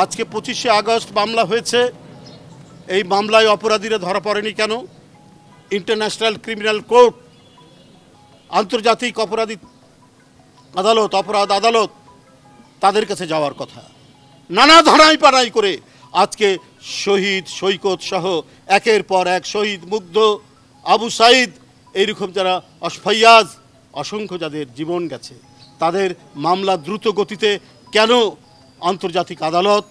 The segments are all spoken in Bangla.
আজকে 25শে আগস্ট মামলা হয়েছে, এই মামলায় অপরাধীরা ধরা পড়েনি কেন? ইন্টারন্যাশনাল ক্রিমিনাল কোর্ট, আন্তর্জাতিক অপরাধী আদালত, অপরাধ আদালত, তাদের কাছে যাওয়ার কথা। নানা ধারাই পাড়াই করে আজকে শহীদ সৈকত সহ একের পর এক শহীদ, মুগ্ধ, আবু সাইদ, এইরকম যারা অসফাইয়াজ, অসংখ্য যাদের জীবন গেছে, তাদের মামলা দ্রুত গতিতে কেন আন্তর্জাতিক আদালত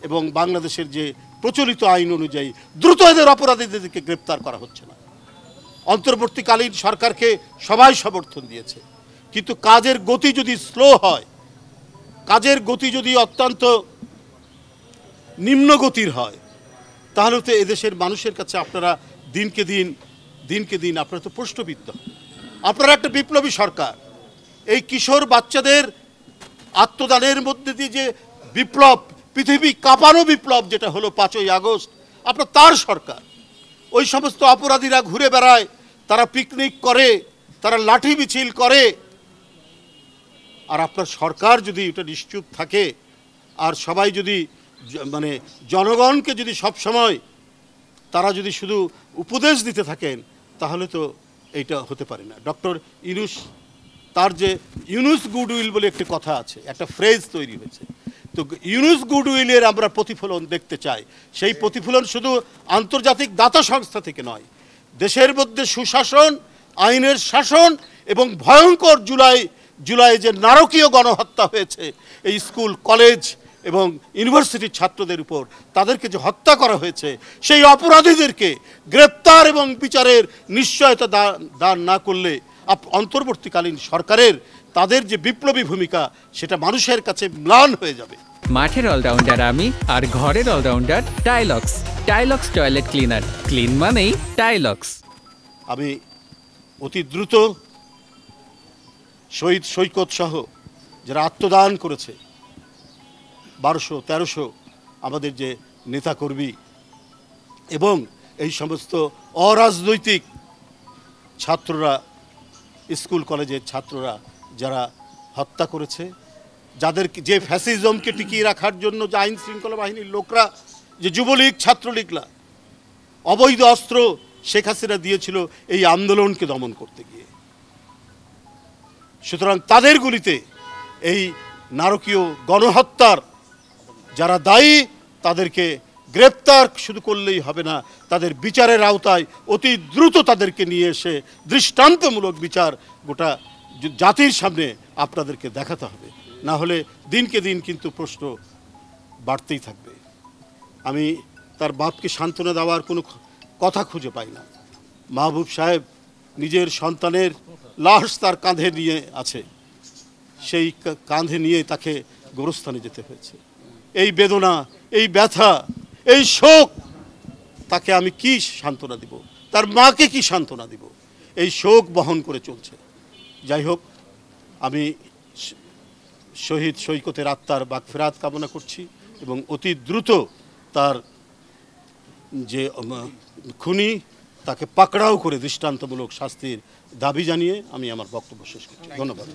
এবং বাংলাদেশের যে প্রচলিত আইন অনুযায়ী দ্রুত এদের অপরাধীদেরকে গ্রেপ্তার করা হচ্ছে না? অন্তর্বর্তীকালীন সরকারকে সবাই সমর্থন দিয়েছে, কিন্তু কাজের গতি যদি স্লো হয়, কাজের গতি যদি অত্যন্ত নিম্ন গতির হয়, তাহলে তো এদেশের মানুষের কাছে আপনারা দিনকে দিন আপনারা তো প্রশ্নবিদ্ধ। আপনারা একটা বিপ্লবী সরকার, এই কিশোর বাচ্চাদের আত্মদানের মধ্যে দিয়ে যে বিপ্লব, পৃথিবী কাঁপানো বিপ্লব যেটা হলো 5ই আগস্ট, আপনার তার সরকার। ওই সমস্ত অপরাধীরা ঘুরে বেড়ায়, তারা পিকনিক করে, তারা লাঠি মিছিল করে, আর আপনার সরকার যদি এটা নিশ্চুপ থাকে আর সবাই যদি মানে জনগণকে যদি সব সময় তারা যদি শুধু উপদেশ দিতে থাকেন, তাহলে তো এইটা হতে পারে না। ডক্টর ইউনূস, তার যে ইউনূস গুডউইল বলে একটি কথা আছে, একটা ফ্রেজ তৈরি হয়েছে, তো ইউনূস গুডউইলের আমরা প্রতিফলন দেখতে চাই। সেই প্রতিফলন শুধু আন্তর্জাতিক দাতা সংস্থা থেকে নয়, দেশের মধ্যে সুশাসন, আইনের শাসন এবং ভয়ঙ্কর জুলাই যে নারকীয় গণহত্যা হয়েছে এই স্কুল, কলেজ এবং ইউনিভার্সিটির ছাত্রদের উপর, তাদেরকে যে হত্যা করা হয়েছে, সেই অপরাধীদেরকে গ্রেপ্তার এবং বিচারের নিশ্চয়তা দান না করলে অন্তর্বর্তীকালীন সরকারের তাদের যে বিপ্লবী ভূমিকা, সেটা মানুষের কাছে ম্লান হয়ে যাবে। মাঠের অলরাউন্ডার আমি, আর ঘরের all rounder Tylox. Tylox toilet cleaner, clean মানেই টাইলক্স। আমি অতি দ্রুত শহীদ সৈকত সহ যারা আত্মদান করেছে, 1200-1300 আমাদের যে নেতাকর্মী এবং এই সমস্ত অরাজনৈতিক ছাত্ররা, স্কুল কলেজের ছাত্ররা যারা হত্যা করেছে, যাদের যে ফ্যাসিজমকে টিকিয়ে রাখার জন্য যে আইন শৃঙ্খলা বাহিনীর লোকরা, যে যুবলীগ, ছাত্রলীগরা অবৈধ অস্ত্র শেখ হাসিনা দিয়েছিল এই আন্দোলনকে দমন করতে গিয়ে, সুতরাং তাদের গুলিতে এই নারকীয় গণহত্যার যারা দায়ী, তাদেরকে গ্রেপ্তার শুধু করলেই হবে না, তাদের বিচারের আওতায় অতি দ্রুত তাদেরকে নিয়ে এসে দৃষ্টান্তমূলক বিচার গোটা জাতির সামনে আপনাদেরকে দেখাতে হবে। না হলে দিনকে দিন কিন্তু প্রশ্ন বাড়তেই থাকবে। আমি তার বাপকে সান্ত্বনা দেওয়ার কোনো কথা খুঁজে পাই না। মাহবুব সাহেব নিজের সন্তানের লাশ তার কাঁধে নিয়ে আছে, সেই কাঁধে নিয়ে তাকে গোরস্থানে যেতে হয়েছে। এই বেদনা, এই ব্যথা, এই শোক, তাকে আমি কি সান্ত্বনা দিব? তার মাকে কি সান্ত্বনা দিব? এই শোক বহন করে চলছে। যাই হোক, আমি শহীদ সৈকতের আত্মার মাগফিরাত কামনা করছি এবং অতি দ্রুত তার যে খুনি, তাকে পাকড়াও করে দৃষ্টান্তমূলক শাস্তির দাবি জানিয়ে আমি আমার বক্তব্য শেষ করছি। ধন্যবাদ।